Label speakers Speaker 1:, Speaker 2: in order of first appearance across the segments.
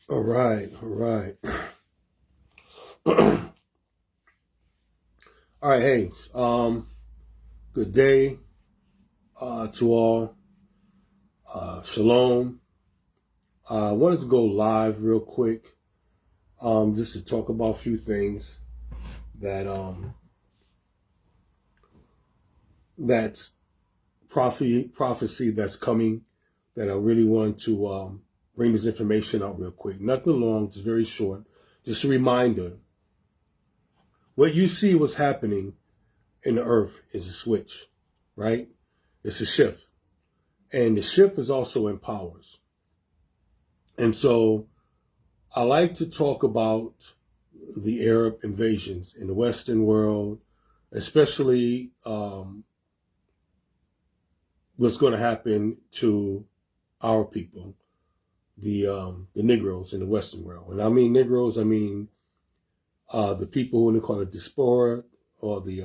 Speaker 1: All right, all right. All right, hey, good day to all. Shalom. I wanted to go live real quick, just to talk about a few things that that's prophecy that's coming that I really want to bring this information out real quick. Nothing long, just very short. Just a reminder: what you see what's happening in the earth is a switch, right? It's a shift. And the shift is also in powers. And so I like to talk about the Arab invasions in the Western world, especially what's going to happen to our people, the Negros in the Western world. And I mean Negros, I mean the people who they call the diaspora, or the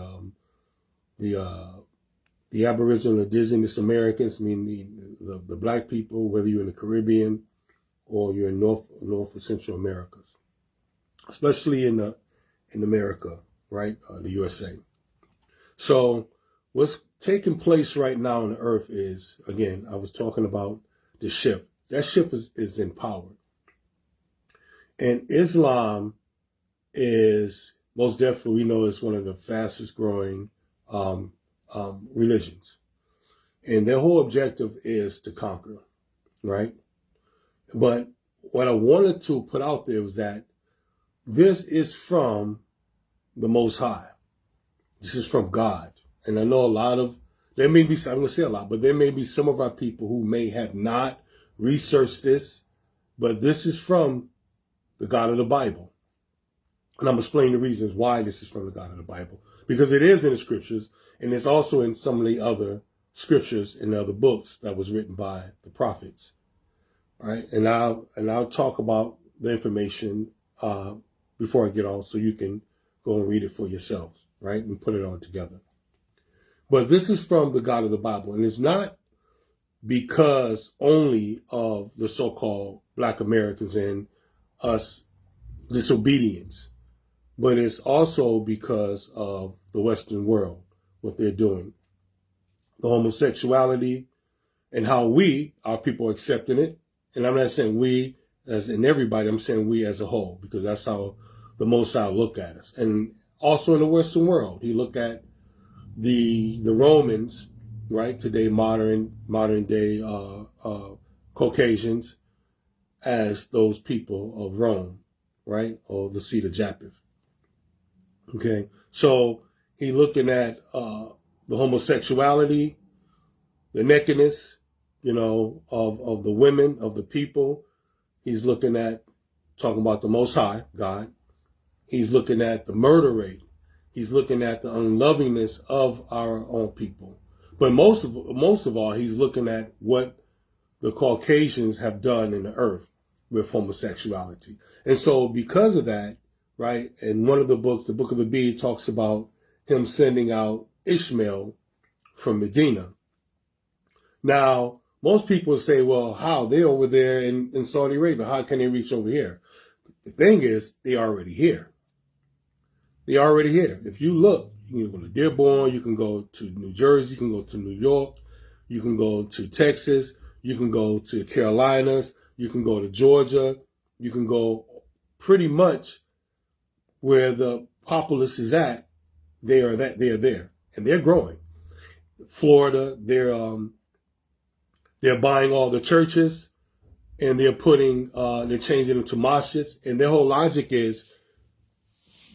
Speaker 1: Aboriginal Indigenous Americans. I mean the black people, whether you're in the Caribbean or you're in North or Central Americas, especially in America, right? The USA. So what's taking place right now on the earth is, again, I was talking about the shift. That shift is in power. And Islam is most definitely, we know, it's one of the fastest growing religions. And their whole objective is to conquer, right? But what I wanted to put out there was that this is from the Most High. This is from God. And I know there may be, I'm going to say a lot, but there may be some of our people who may have not researched this, but this is from the God of the Bible. And I'm explaining the reasons why this is from the God of the Bible. Because it is in the scriptures, and it's also in some of the other scriptures in other books that was written by the prophets. Right? And I'll talk about the information before I get on, so you can go and read it for yourselves, right? And put it all together. But this is from the God of the Bible. And it's not because only of the so-called Black Americans and us disobedience, but it's also because of the Western world, what they're doing. The homosexuality and how our people are accepting it. And I'm not saying we as in everybody, I'm saying we as a whole, because that's how the Most High look at us. And also in the Western world, he look at the Romans, right? Today, modern day Caucasians, as those people of Rome, right? Or the seat of Japheth. Okay. So he looking at the homosexuality, the nakedness, of the women, of the people. He's looking at, talking about the Most High, God. He's looking at the murder rate. He's looking at the unlovingness of our own people. But most of all, he's looking at what the Caucasians have done in the earth with homosexuality. And so because of that, right, in one of the books, the Book of the Bee, talks about him sending out Ishmael from Medina. Now, most people say, well, how? They're over there in Saudi Arabia. How can they reach over here? The thing is, they're already here. They're already here. If you look, you can go to Dearborn, you can go to New Jersey, you can go to New York, you can go to Texas, you can go to Carolinas, you can go to Georgia, you can go pretty much where the populace is at. They are there, and they're growing. Florida, they're buying all the churches, and they're changing them to mosques. And their whole logic is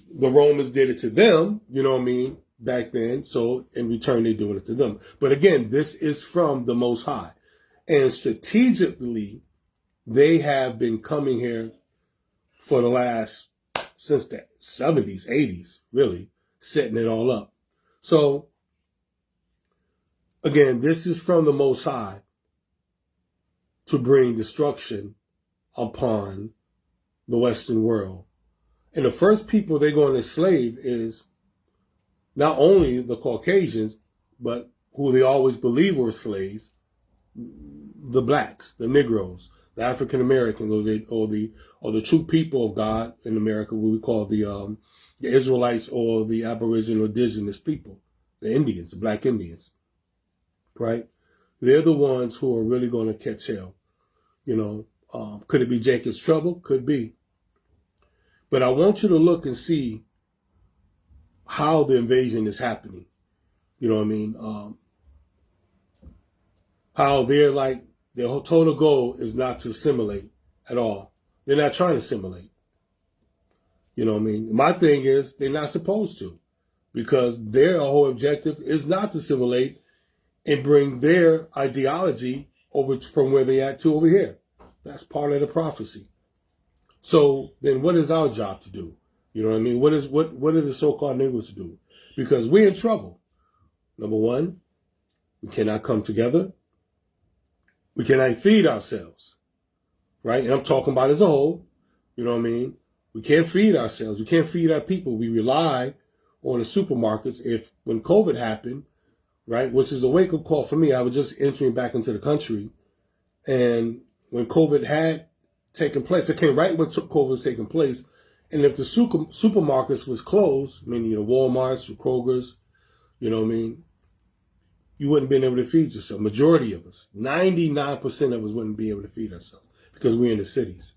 Speaker 1: the Romans did it to them, you know what I mean, back then. So in return, they're doing it to them. But again, this is from the Most High. And strategically, they have been coming here for since the 70s, 80s, really, setting it all up. So again, this is from the Most High to bring destruction upon the Western world. And the first people they're going to enslave is not only the Caucasians, but who they always believe were slaves, the blacks, the Negros, the African American or the true people of God in America, what we call the Israelites or the Aboriginal indigenous people, the Indians, the Black Indians, right? They're the ones who are really going to catch hell. Could it be Jacob's trouble? Could be. But I want you to look and see how the invasion is happening. You know what I mean? How their total goal is not to assimilate at all. They're not trying to assimilate. You know what I mean? My thing is they're not supposed to, because their whole objective is not to assimilate and bring their ideology over from where they at to over here. That's part of the prophecy. So then what is our job to do? You know what I mean? What are the so-called Negros to do? Because we're in trouble. Number one, we cannot come together. We cannot feed ourselves, right? And I'm talking about as a whole. You know what I mean? We can't feed ourselves. We can't feed our people. We rely on the supermarkets. When COVID happened, right, which is a wake-up call for me. I was just entering back into the country. And when COVID had taken place, it came right when COVID was taking place. And if the supermarkets was closed, meaning the Walmarts, the Krogers, you know what I mean, you wouldn't been able to feed yourself. Majority of us, 99% of us wouldn't be able to feed ourselves because we're in the cities,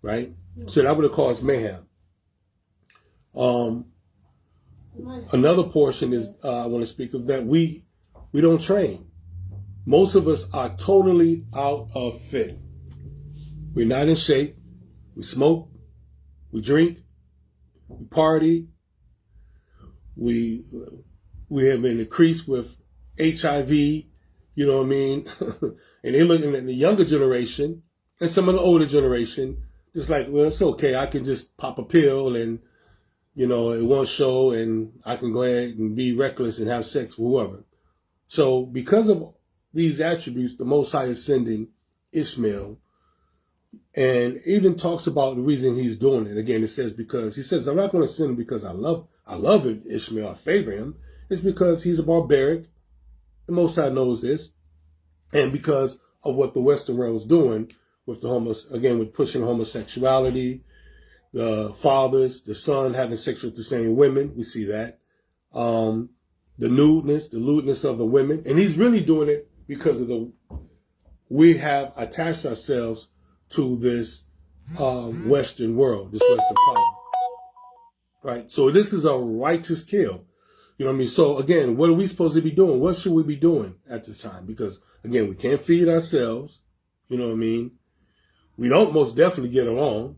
Speaker 1: right? So that would have caused mayhem. Another portion is I want to speak of that we don't train. Most of us are totally out of fit. We're not in shape. We smoke. We drink. We party. We have been increased with HIV. You know what I mean? And they're looking at the younger generation and some of the older generation, just like, well, it's okay. I can just pop a pill and, it won't show, and I can go ahead and be reckless and have sex with whoever. So because of these attributes, the Most High is sending Ishmael, and even talks about the reason he's doing it. Again, it says, because he says, I'm not going to send him because I love Ishmael, I favor him. It's because he's a barbaric. The Most High knows this. And because of what the Western world is doing with with pushing homosexuality, the fathers, the son having sex with the same women. We see that. The lewdness of the women. And he's really doing it because of we have attached ourselves to this Western world, this Western power. Right? So this is a righteous kill. You know what I mean? So again, what are we supposed to be doing? What should we be doing at this time? Because again, we can't feed ourselves. You know what I mean? We don't most definitely get along.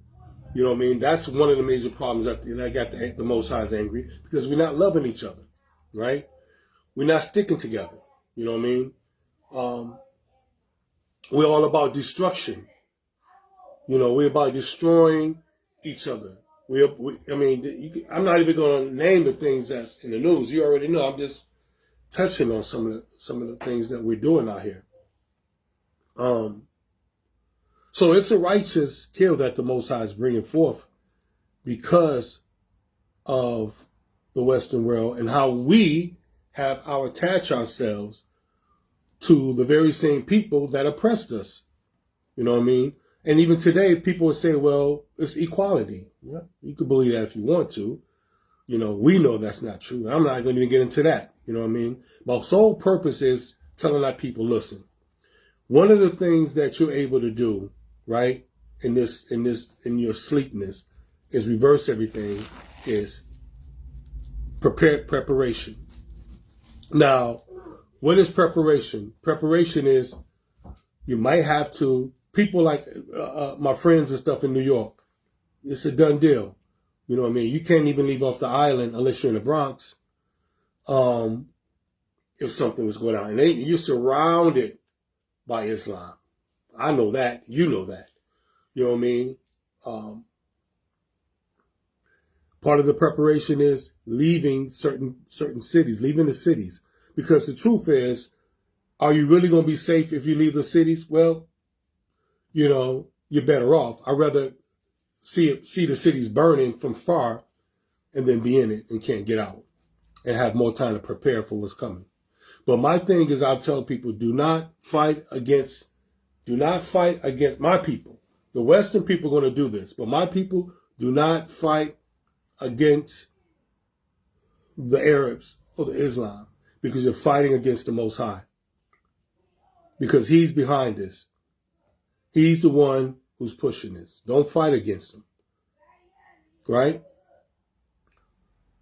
Speaker 1: You know what I mean? That's one of the major problems that I got the Most High's angry, because we're not loving each other, right? We're not sticking together. You know what I mean? We're all about destruction. We're about destroying each other. I'm not even going to name the things that's in the news. You already know. I'm just touching on some of the things that we're doing out here. So it's a righteous kill that the Most High is bringing forth because of the Western world and how we have attached ourselves to the very same people that oppressed us. You know what I mean? And even today, people would say, well, it's equality. Yeah, you can believe that if you want to. We know that's not true. I'm not going to even get into that. You know what I mean? My sole purpose is telling our people, listen, one of the things that you're able to do, right, in your sleepness is reverse everything, is preparation. Now, what is preparation? Preparation is you might have to, people like my friends and stuff in New York, it's a done deal. You know what I mean? You can't even leave off the island unless you're in the Bronx. If something was going on. And you're surrounded by Islam. I know that. You know that. You know what I mean? Part of the preparation is leaving certain cities, leaving the cities. Because the truth is, are you really going to be safe if you leave the cities? Well, you're better off. I'd rather see the cities burning from far and then be in it and can't get out and have more time to prepare for what's coming. But my thing is, I tell people, do not fight against do not fight against my people. The Western people are going to do this, but my people do not fight against the Arabs or the Islam, because you're fighting against the Most High. Because he's behind this. He's the one who's pushing this. Don't fight against him. Right?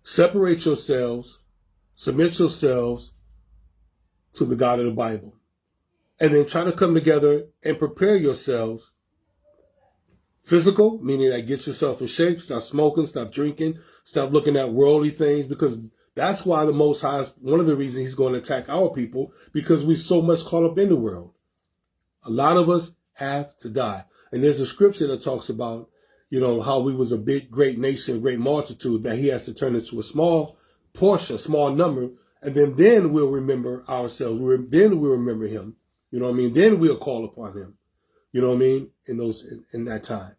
Speaker 1: Separate yourselves, submit yourselves to the God of the Bible. And then try to come together and prepare yourselves. Physical, meaning that get yourself in shape, stop smoking, stop drinking, stop looking at worldly things, because that's why the Most High is one of the reasons he's going to attack our people, because we're so much caught up in the world. A lot of us have to die. And there's a scripture that talks about, how we was a big, great nation, great multitude, that he has to turn into a small portion, a small number, and then we'll remember ourselves. Then we'll remember him. Then we'll call upon him. In that time.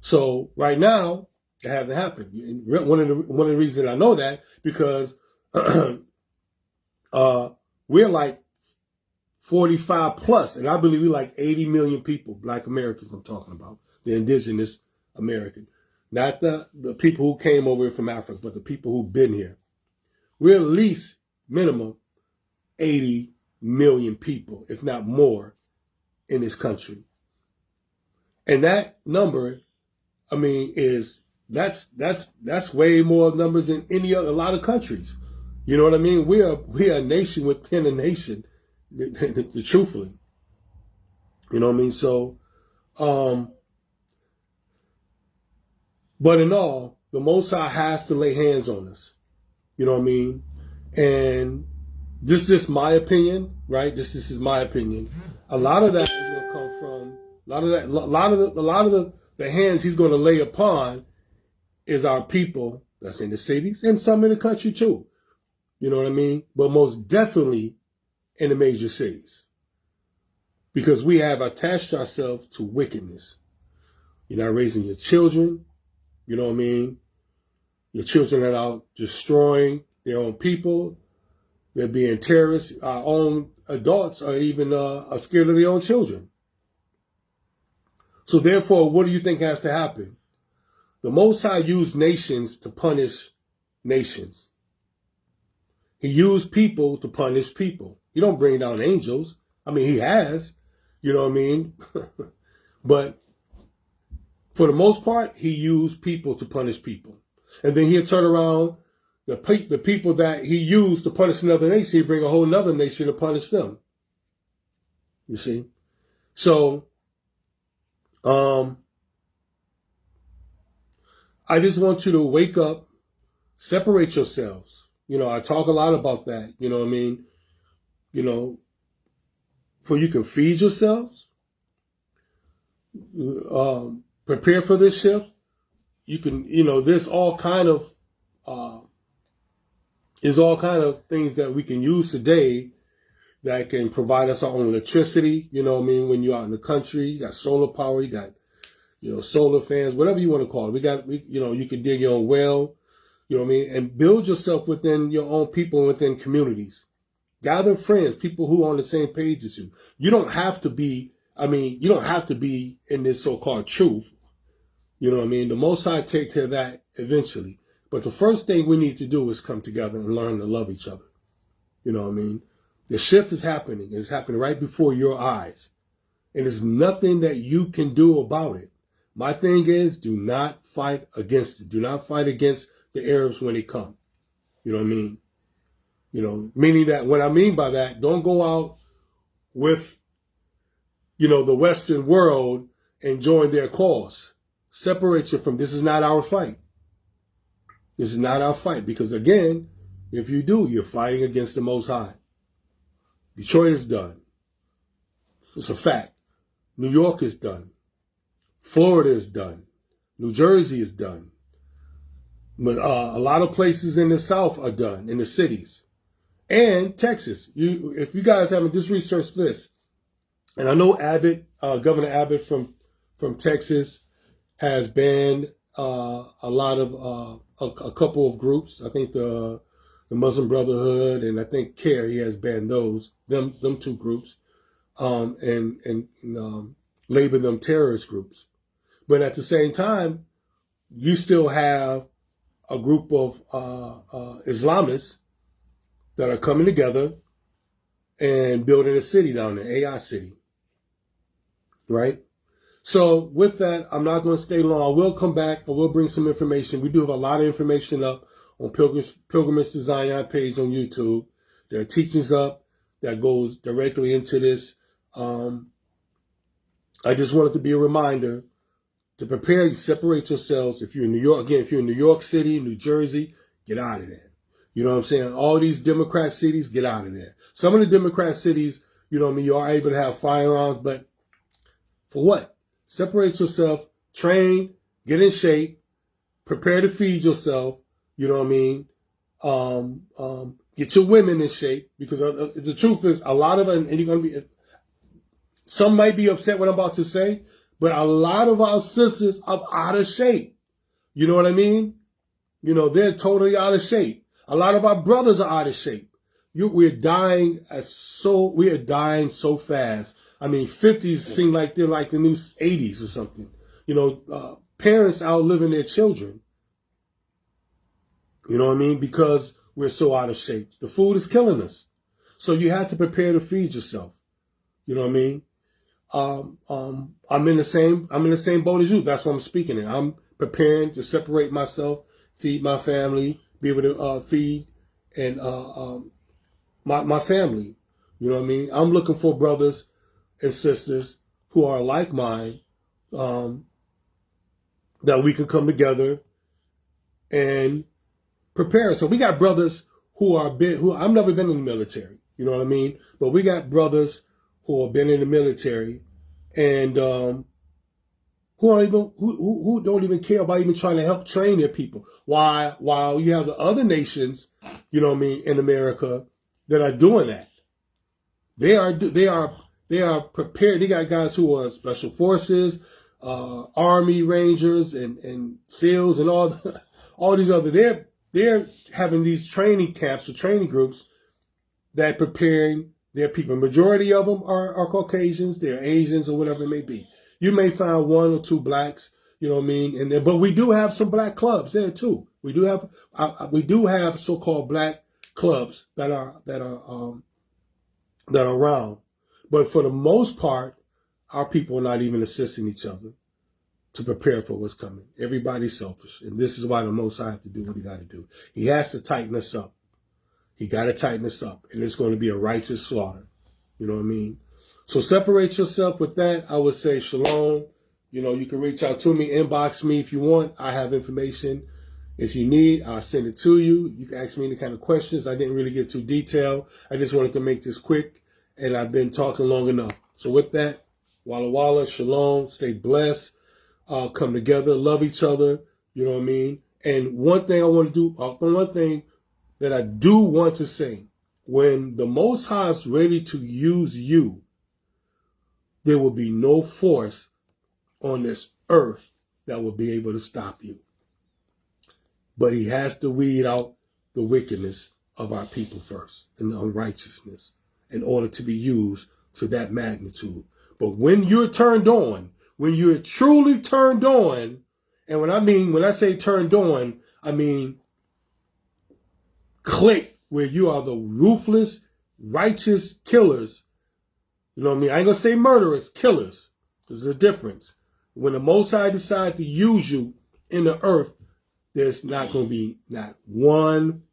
Speaker 1: So right now, it hasn't happened. One of the reasons I know that, because we're like 45 plus, and I believe we're like 80 million people, Black Americans I'm talking about, the indigenous American. Not the people who came over from Africa, but the people who've been here. We're at least minimum 80 million people, if not more, in this country. And that number, that's way more numbers than a lot of countries. You know what I mean? We are a nation within a nation, truthfully. You know what I mean? So, but in all, the Most High has to lay hands on us. You know what I mean? And this is just my opinion, right? This is my opinion. A lot of that is going to come from a lot of the hands he's going to lay upon is our people that's in the cities and some in the country too. You know what I mean? But most definitely in the major cities, because we have attached ourselves to wickedness. You're not raising your children. You know what I mean? Your children are out destroying their own people. They're being terrorists. Our own adults are even are scared of their own children. So therefore, what do you think has to happen? The Most High used nations to punish nations. He used people to punish people. He don't bring down angels. He has, you know what I mean? But for the most part, he used people to punish people. And then he'll turn around, the people that he used to punish another nation, he'll bring a whole nother nation to punish them. You see? So, I just want you to wake up, separate yourselves. I talk a lot about that. You know what I mean? For you can feed yourselves, prepare for this shift. You can, there's all kind of things that we can use today that can provide us our own electricity. You know what I mean? When you're out in the country, you got solar power, you got, solar fans, whatever you want to call it. You can dig your own well, you know what I mean? And build yourself within your own people and within communities. Gather friends, people who are on the same page as you. You don't have to be in this so-called truth. You know what I mean? The Most High take care of that eventually. But the first thing we need to do is come together and learn to love each other. You know what I mean? The shift is happening. It's happening right before your eyes. And there's nothing that you can do about it. My thing is, do not fight against it. Do not fight against the Arabs when they come. You know what I mean? Meaning that what I mean by that, don't go out with, the Western world and join their cause. Separate you from, this is not our fight. This is not our fight. Because again, if you do, you're fighting against the Most High. Detroit is done. It's a fact. New York is done. Florida is done. New Jersey is done. A lot of places in the South are done, in the cities. And Texas. If you guys haven't just researched this, and I know Abbott, Governor Abbott from Texas has banned a lot of a couple of groups. I think the Muslim Brotherhood and I think CARE, he has banned them two groups. and label them terrorist groups. But at the same time, you still have a group of Islamists that are coming together and building a city down there, AI City, right? So with that, I'm not going to stay long. I will come back. I will bring some information. We do have a lot of information up on Pilgrimage to Zion page on YouTube. There are teachings up that goes directly into this. I just wanted to be a reminder to prepare. You separate yourselves. If you're in New York, again, if you're in New York City, New Jersey, get out of there. You know what I'm saying? All these Democrat cities, get out of there. Some of the Democrat cities, you know what I mean, you are able to have firearms, but for what? Separate yourself, train, get in shape, prepare to feed yourself, you know what I mean? Get your women in shape, because the truth is, a lot of them, and you're going to be, some might be upset what I'm about to say, but a lot of our sisters are out of shape. You know what I mean? You know, they're totally out of shape. A lot of our brothers are out of shape. We're dying so fast. I mean, 50s seem like they're like the new 80s or something. You know, parents outliving their children. You know what I mean? Because we're so out of shape. The food is killing us. So you have to prepare to feed yourself. You know what I mean? I'm in the same boat as you. That's what I'm speaking in. I'm preparing to separate myself, feed my family, be able to feed and my family. You know what I mean? I'm looking for brothers and sisters who are like mine, that we can come together and prepare. So we got brothers who I've never been in the military. You know what I mean? But we got brothers who have been in the military and who don't even care about even trying to help train their people. While you have the other nations, you know what I mean, in America that are doing that. They are prepared. They got guys who are special forces, Army Rangers and SEALs and all these other. They're having these training camps or training groups that preparing their people. Majority of them are Caucasians, they're Asians or whatever it may be. You may find one or two blacks, you know what I mean, but we do have some black clubs there too. We do have so-called black clubs that are around. But for the most part, our people are not even assisting each other to prepare for what's coming. Everybody's selfish. And this is why the Most High has to do what he got to do. He has to tighten us up. He got to tighten us up. And it's going to be a righteous slaughter. You know what I mean? So separate yourself with that. I would say shalom. You know, you can reach out to me, inbox me if you want. I have information. If you need, I'll send it to you. You can ask me any kind of questions. I didn't really get too detailed. I just wanted to make this quick. And I've been talking long enough. So with that, Walla Walla, shalom, stay blessed. Come together, love each other, you know what I mean? And one thing I want to do, one thing that I do want to say, when the Most High is ready to use you, there will be no force on this earth that will be able to stop you. But he has to weed out the wickedness of our people first and the unrighteousness in order to be used to that magnitude. But when you're turned on, when you're truly turned on, and when I say turned on, I mean click, where you are the ruthless, righteous killers. You know what I mean? I ain't gonna say murderers, killers. There's a difference. When the Most High decides to use you in the earth, there's not gonna be not one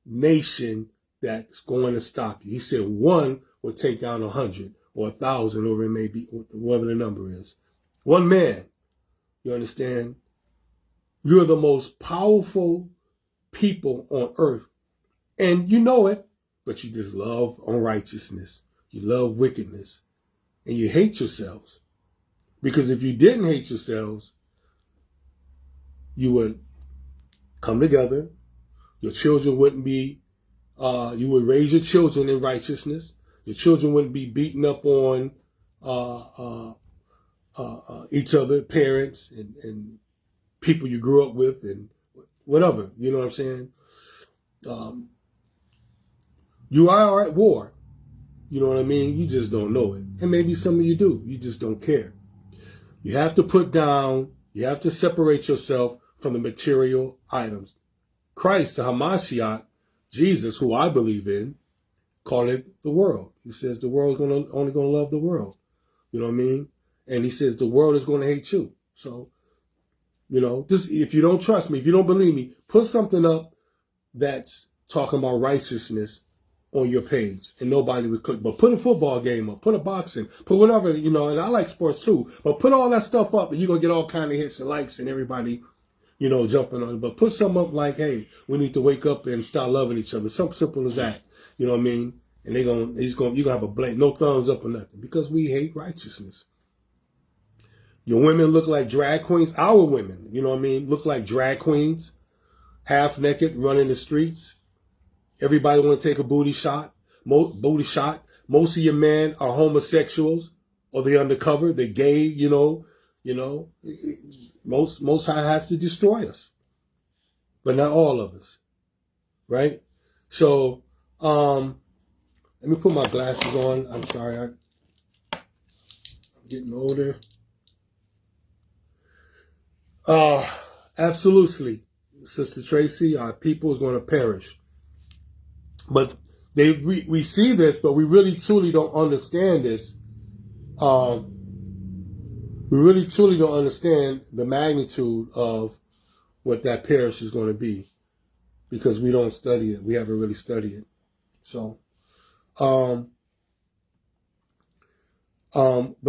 Speaker 1: nation that's going to stop you. He said one will take down 100 or 1,000, or it may be whatever the number is. One man, you understand? You're the most powerful people on earth. And you know it, but you just love unrighteousness. You love wickedness. And you hate yourselves. Because if you didn't hate yourselves, you would come together. Your children wouldn't be, you would raise your children in righteousness. Your children wouldn't be beaten up on each other, parents and people you grew up with and whatever. You know what I'm saying? You are at war. You know what I mean? You just don't know it. And maybe some of you do. You just don't care. You have to put down, you have to separate yourself from the material items. Christ, the Hamashiach, Jesus, who I believe in, called it the world. He says the world's only going to love the world. You know what I mean? And he says the world is going to hate you. So, you know, just if you don't trust me, if you don't believe me, put something up that's talking about righteousness on your page and nobody would click. But put a football game up, put a boxing, put whatever, you know, and I like sports too, but put all that stuff up and you're going to get all kind of hits and likes and everybody, you know, jumping on it. But put something up like, hey, we need to wake up and start loving each other. Something simple as that. You know what I mean? And you're going to have a blank, no thumbs up or nothing because we hate righteousness. Your women look like drag queens. Our women, you know what I mean, look like drag queens, half naked, running the streets. Everybody want to take a booty shot. Most of your men are homosexuals or they undercover. They're gay, you know. Most High has to destroy us, but not all of us, right? So, let me put my glasses on. I'm sorry, I'm getting older. Absolutely, Sister Tracy, our people is going to perish. But we see this, but we really truly don't understand this. We really truly don't understand the magnitude of what that perish is going to be because we don't study it. We haven't really studied it. So, but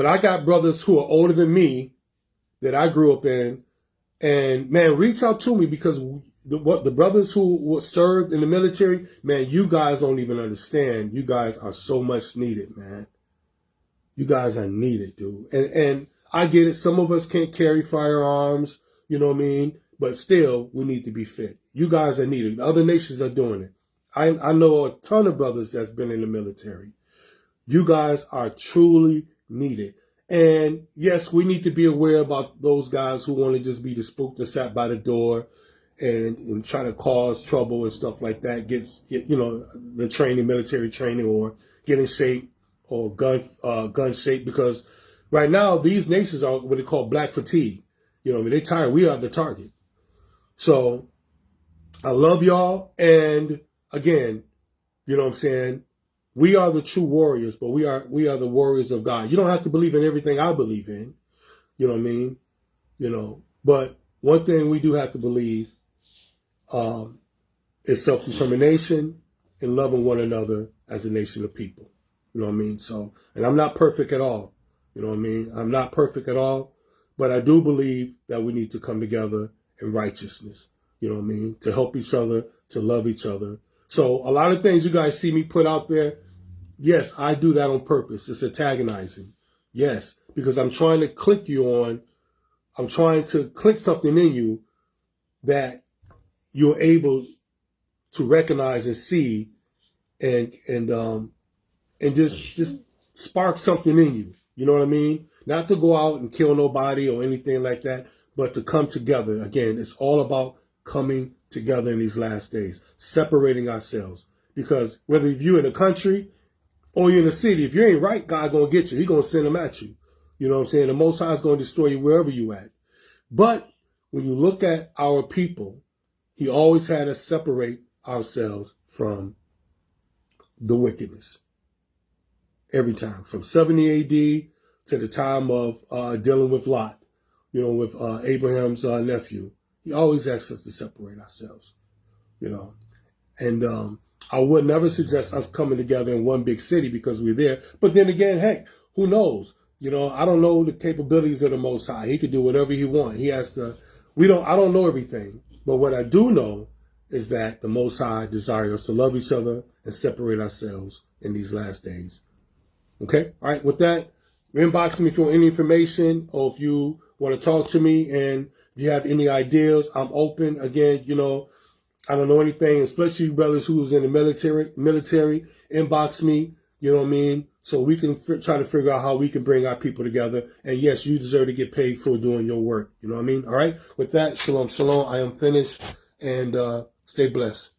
Speaker 1: I got brothers who are older than me that I grew up in, and man, reach out to me because the brothers who were served in the military, man, you guys don't even understand. You guys are so much needed, man. You guys are needed, dude. And I get it. Some of us can't carry firearms, you know what I mean? But still, we need to be fit. You guys are needed. Other nations are doing it. I know a ton of brothers that's been in the military. You guys are truly needed. And yes, we need to be aware about those guys who want to just be the spook that sat by the door and try to cause trouble and stuff like that. Get you know, the training, military training, or get in shape or gun shape, because right now these nations are what they call black fatigue. You know what I mean? They're tired. We are the target. So I love y'all. And again, you know what I'm saying? We are the true warriors, but we are the warriors of God. You don't have to believe in everything I believe in. You know what I mean? You know, but one thing we do have to believe is self-determination and loving one another as a nation of people. You know what I mean? So, and I'm not perfect at all. You know what I mean? I'm not perfect at all, but I do believe that we need to come together in righteousness. You know what I mean? To help each other, to love each other. So a lot of things you guys see me put out there, yes, I do that on purpose. It's antagonizing. Yes, because I'm trying to click you on, I'm trying to click something in you that you're able to recognize and see and just spark something in you. You know what I mean? Not to go out and kill nobody or anything like that, but to come together. Again, it's all about coming together in these last days, separating ourselves. Because whether you're in a country or you're in a city, if you ain't right, God gonna get you. He gonna send them at you. You know what I'm saying? The Most High is gonna destroy you wherever you at. But when you look at our people, he always had us separate ourselves from the wickedness. Every time, from 70 AD to the time of dealing with Lot, you know, with Abraham's nephew, he always asks us to separate ourselves, you know. And I would never suggest us coming together in one big city because we're there. But then again, heck, who knows? You know, I don't know the capabilities of the Most High. He could do whatever he wants. He has to. I don't know everything, but what I do know is that the Most High desires us to love each other and separate ourselves in these last days. Okay? All right, with that, inbox me if you want any information or if you want to talk to me, and if you have any ideas, I'm open. Again, you know, I don't know anything, especially you brothers who's in the military, inbox me, you know what I mean? So we can try to figure out how we can bring our people together. And yes, you deserve to get paid for doing your work. You know what I mean? All right. With that, shalom, shalom. I am finished, and stay blessed.